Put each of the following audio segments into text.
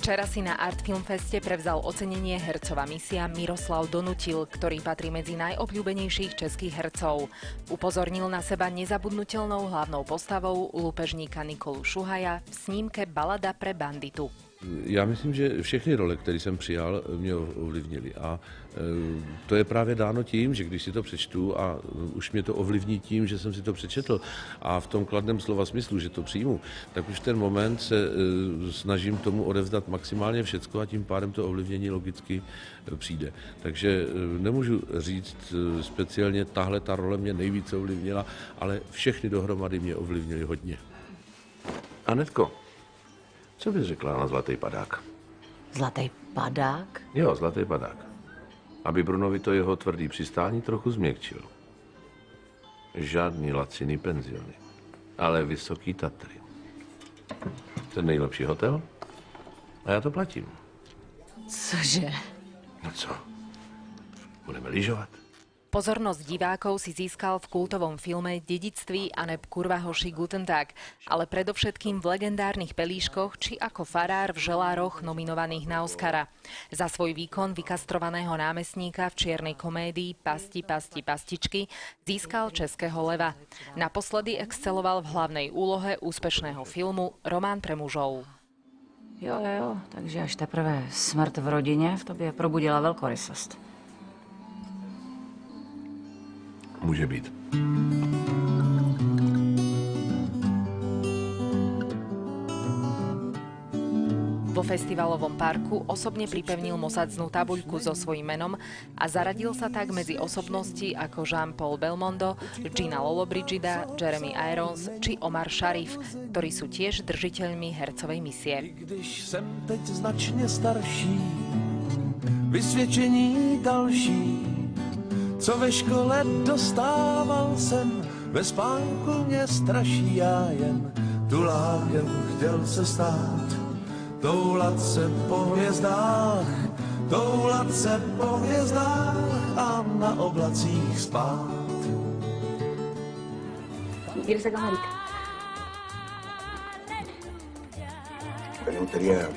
Včera si na Art Film Feste prevzal ocenenie hercova misia Miroslav Donutil, ktorý patrí medzi najobľúbenejších českých hercov. Upozornil na seba nezabudnutelnou hlavnou postavou lúpežníka Nikolu Šuhaja v snímke Balada pre banditu. Já myslím, že všechny role, které jsem přijal, mě ovlivnily. A to je právě dáno tím, že když si to přečtu a už mě to ovlivní tím, že jsem si to přečetl a v tom kladném slova smyslu, že to přijmu, tak už ten moment se snažím tomu odevzdat maximálně všecko a tím pádem to ovlivnění logicky přijde. Takže nemůžu říct speciálně, tahle ta role mě nejvíce ovlivnila, ale všechny dohromady mě ovlivnily hodně. Anetko, co bys řekla na Zlatý padák? Zlatý padák? Jo, Zlatý padák. Aby Brunovi to jeho tvrdý přistání trochu změkčil. Žádný laciný penziony, ale Vysoký Tatry. Ten nejlepší hotel a já to platím. Cože? No co? Budeme lyžovat? Pozornosť divákov si získal v kultovom filme Dedictví aneb kurva hoši Guten Tag, ale predovšetkým v legendárnych pelíškoch či ako farár v Želároch nominovaných na Oscara. Za svoj výkon vykastrovaného námestníka v čiernej komédii Pasti, pasti, pastičky získal Českého leva. Naposledy exceloval v hlavnej úlohe úspešného filmu Román pre mužov. Jo, takže až teprve smrt v rodine v tobě probudila veľkorysosť. Může být. Vo festivalovom parku osobne pripevnil mosadznu tabuľku so svojím menom a zaradil sa tak medzi osobnosti ako Jean-Paul Belmondo, Gina Lollobrigida, Jeremy Irons či Omar Sharif, ktorí sú tiež držiteľmi hercovej misie. Když jsem teď značně starší, vysvědčení další, co ve škole dostával jsem, ve spánku mě straší, já jen tulákem chtěl se stát, toulat se po hvězdách, toulat se po hvězdách a na oblacích spát. ¿Quieres sacar marica? Me gustaría que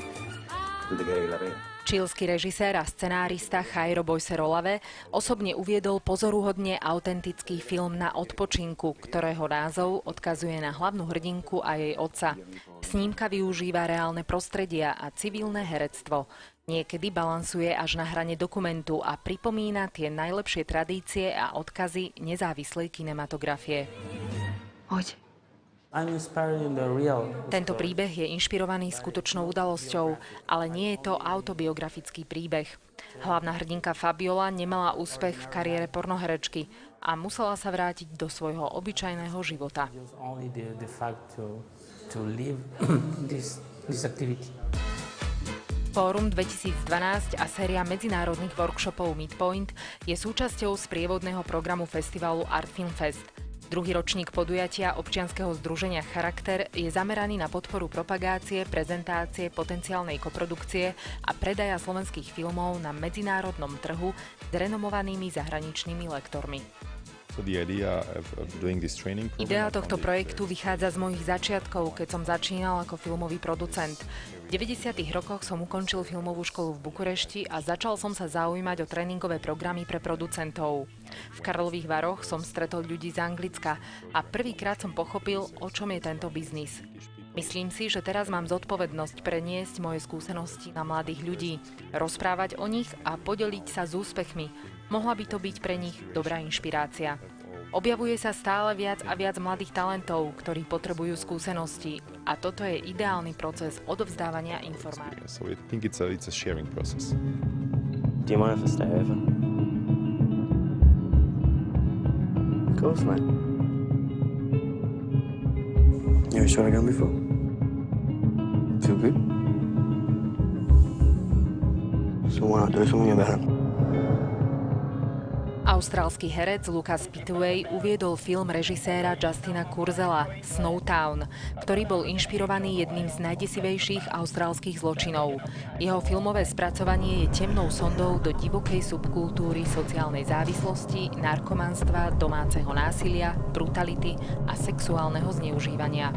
tú te quedes en la pena. Čílsky režisér a scenárista Jairo Boyserolave osobne uviedol pozoruhodne autentický film Na odpočinku, ktorého názov odkazuje na hlavnú hrdinku a jej otca. Snímka využíva reálne prostredia a civilné herectvo. Niekedy balansuje až na hrane dokumentu a pripomína tie najlepšie tradície a odkazy nezávislej kinematografie. Poď. Tento príbeh je inšpirovaný skutočnou udalosťou, ale nie je to autobiografický príbeh. Hlavná hrdinka Fabiola nemala úspech v kariére pornoherečky a musela sa vrátiť do svojho obyčajného života. Fórum 2012 a séria medzinárodných workshopov Midpoint je súčasťou sprievodného programu festivalu Art Film Fest. Druhý ročník podujatia občianskeho združenia Charakter je zameraný na podporu propagácie, prezentácie potenciálnej koprodukcie a predaja slovenských filmov na medzinárodnom trhu s renomovanými zahraničnými lektormi. Idea tohto projektu vychádza z mojich začiatkov, keď som začínal ako filmový producent. V 90. rokoch som ukončil filmovú školu v Bukurešti a začal som sa zaujímať o tréningové programy pre producentov. V Karlových Varoch som stretol ľudí z Anglicka a prvýkrát som pochopil, o čom je tento biznis. Myslím si, že teraz mám zodpovednosť preniesť moje skúsenosti na mladých ľudí, rozprávať o nich a podeliť sa s úspechmi. Mohla by to byť pre nich dobrá inšpirácia. Objavuje sa stále viac a viac mladých talentov, ktorí potrebujú skúsenosti a toto je ideálny proces odovzdávania informácií. Do you mind if I stay over? Of course, mate. You ever shot a gun before? Feel good? So why not do something about it? Austrálsky herec Lucas Pittaway uviedol film režiséra Justina Kurzela Snowtown, ktorý bol inšpirovaný jedným z najdesivejších austrálskych zločinov. Jeho filmové spracovanie je temnou sondou do divokej subkultúry sociálnej závislosti, narkomanstva, domáceho násilia, brutality a sexuálneho zneužívania.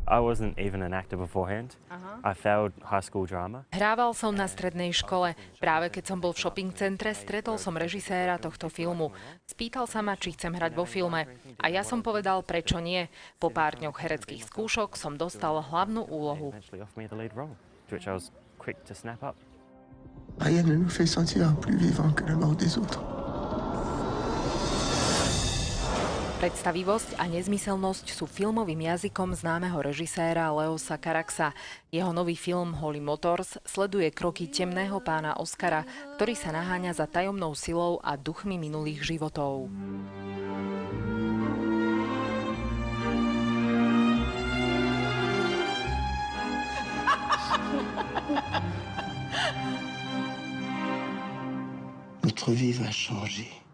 I wasn't even an actor beforehand. I failed high school drama. Hrával som na strednej škole. Práve keď som bol v shopping centre, stretol som režiséra tohto filmu. Spýtal sa ma, či chcem hrať vo filme. A ja som povedal, prečo nie. Po pár dňoch hereckých skúšok som dostal hlavnú úlohu. Rien ne nous fait sentir plus vivants que la mort des autres. Predstavivosť a nezmyselnosť sú filmovým jazykom známeho režiséra Leosa Caraxa. Jeho nový film Holy Motors sleduje kroky temného pána Oscara, ktorý sa naháňa za tajomnou silou a duchmi minulých životov. Notre vie va changer.